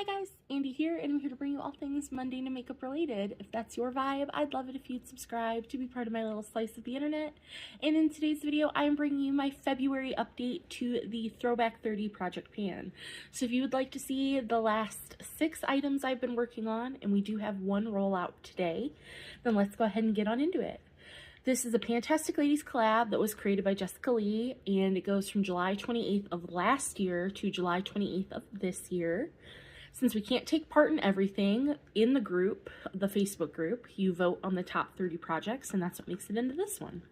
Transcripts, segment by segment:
Hi guys, Andy here, and I'm here to bring you all things mundane and makeup related. If that's your vibe, I'd love it if you'd subscribe to be part of my little slice of the internet. And in today's video, I'm bringing you my February update to the Throwback 30 project pan. So if you would like to see the last 6 items I've been working on, and we do have one rollout today, then let's go ahead and get on into it. This is a Pantastic Ladies Collab that was created by Jessica Lee, and it goes from July 28th of last year to July 28th of this year. Since we can't take part in everything in the group, the Facebook group, you vote on the top 30 projects, and that's what makes it into this one.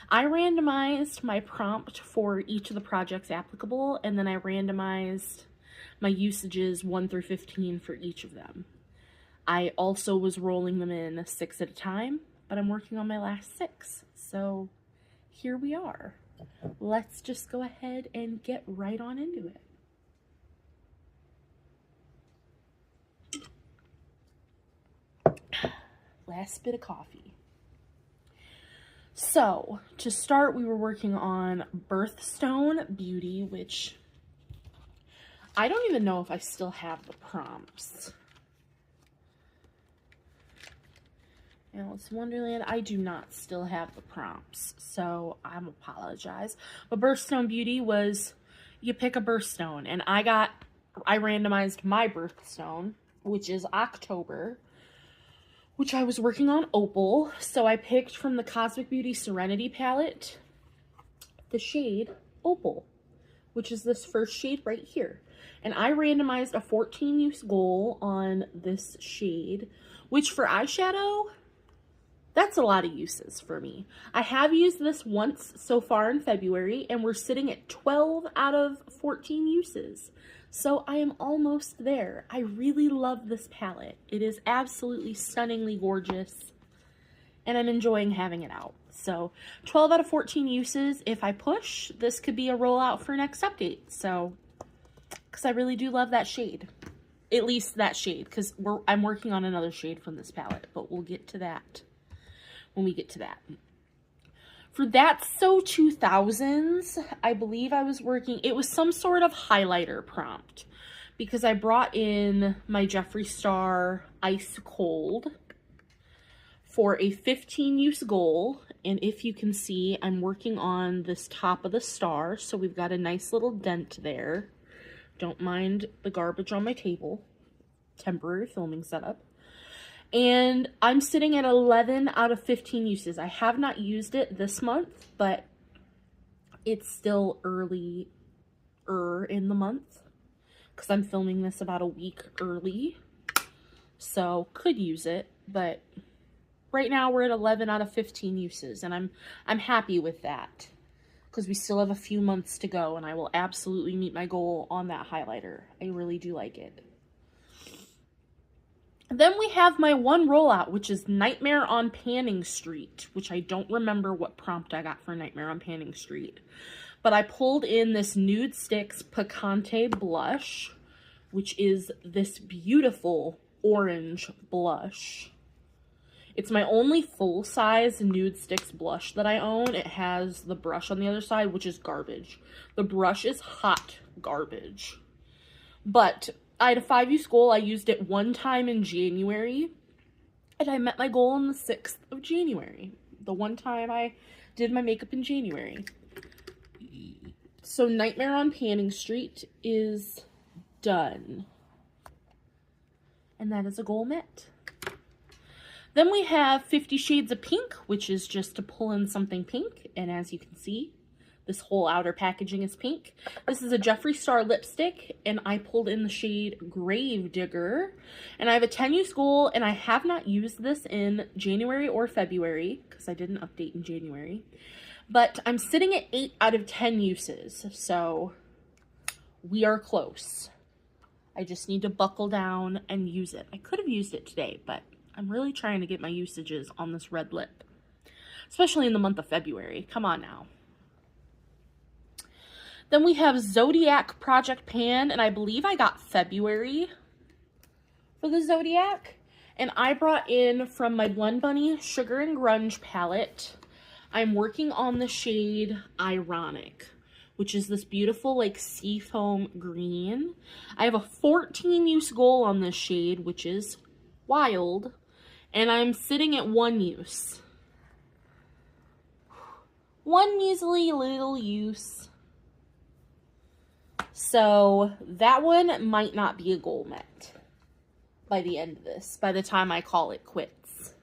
I randomized my prompt for each of the projects applicable, and then I randomized my usages 1 through 15 for each of them. I also was rolling them in 6 at a time, but I'm working on my last 6, so here we are. Let's just go ahead and get right on into it. Last bit of coffee. So, to start, we were working on Birthstone Beauty, which I don't even know if I still have the prompts. Alice Wonderland, I do not still have the prompts, so I apologize. But Birthstone Beauty was, you pick a birthstone, and I randomized my birthstone, which is October, which I was working on Opal, so I picked from the Cosmic Beauty Serenity palette the shade Opal, which is this first shade right here. And I randomized a 14 use goal on this shade, which for eyeshadow, that's a lot of uses for me. I have used this once so far in February, and we're sitting at 12 out of 14 uses. So I am almost there. I really love this palette. It is absolutely stunningly gorgeous, and I'm enjoying having it out. So 12 out of 14 uses. If I push, this could be a rollout for next update. So, because I really do love that shade. At least that shade, because I'm working on another shade from this palette, but we'll get to that when we get to that. For That's So 2000s, I believe I was working, it was some sort of highlighter prompt, because I brought in my Jeffree Star Ice Cold for a 15 use goal, and if you can see, I'm working on this top of the star, so we've got a nice little dent there. Don't mind the garbage on my table. Temporary filming setup. And I'm sitting at 11 out of 15 uses. I have not used it this month, but it's still early in the month because I'm filming this about a week early. So could use it, but right now we're at 11 out of 15 uses, and I'm happy with that because we still have a few months to go, and I will absolutely meet my goal on that highlighter. I really do like it. Then we have my one rollout, which is Nightmare on Panning Street, which I don't remember what prompt I got for Nightmare on Panning Street. But I pulled in this Nude Sticks Picante blush, which is this beautiful orange blush. It's my only full-size Nude Sticks blush that I own. It has the brush on the other side, which is garbage. The brush is hot garbage. But I had a 5 use goal. I used it one time in January, and I met my goal on the 6th of January. The one time I did my makeup in January. So Nightmare on Panning Street is done. And that is a goal met. Then we have 50 Shades of Pink, which is just to pull in something pink. And as you can see, this whole outer packaging is pink. This is a Jeffree Star lipstick, and I pulled in the shade Grave Digger. And I have a 10 use goal, and I have not used this in January or February, because I did an update in January. But I'm sitting at 8 out of 10 uses, so we are close. I just need to buckle down and use it. I could have used it today, but I'm really trying to get my usages on this red lip, especially in the month of February. Come on now. Then we have Zodiac Project Pan, and I believe I got February for the Zodiac. And I brought in from my Blend Bunny Sugar and Grunge palette, I'm working on the shade Ironic, which is this beautiful like seafoam green. I have a 14 use goal on this shade, which is wild, and I'm sitting at 1 use. One measly little use. So that one might not be a goal met by the end of this, by the time I call it quits.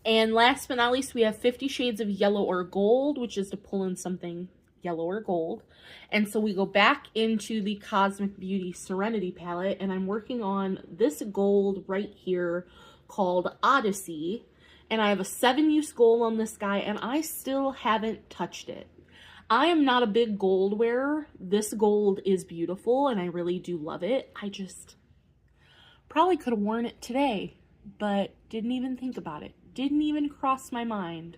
And last but not least, we have 50 Shades of Yellow or Gold, which is to pull in something yellow or gold. And so we go back into the Cosmic Beauty Serenity palette, and I'm working on this gold right here called Odyssey. And I have a 7 use gold on this guy, and I still haven't touched it. I am not a big gold wearer. This gold is beautiful, and I really do love it. I just probably could have worn it today, but didn't even think about it. Didn't even cross my mind.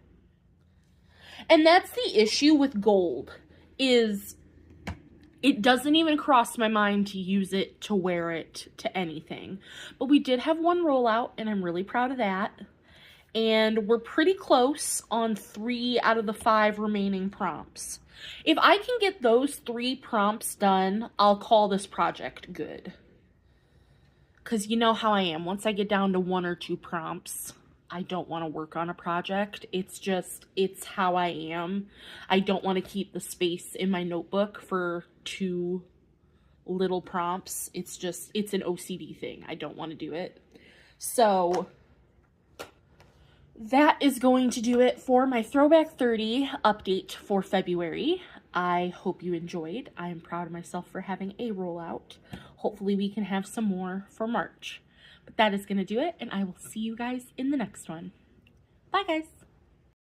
And that's the issue with gold, is it doesn't even cross my mind to use it, to wear it, to anything. But we did have one rollout, and I'm really proud of that. And we're pretty close on 3 out of the 5 remaining prompts. If I can get those 3 prompts done, I'll call this project good. Because you know how I am. Once I get down to 1 or 2 prompts, I don't want to work on a project. It's how I am. I don't want to keep the space in my notebook for 2 little prompts. It's an OCD thing. I don't want to do it. So that is going to do it for my Throwback 30 update for February. I hope you enjoyed. I am proud of myself for having a rollout. Hopefully we can have some more for March. But that is going to do it, and I will see you guys in the next one. Bye, guys.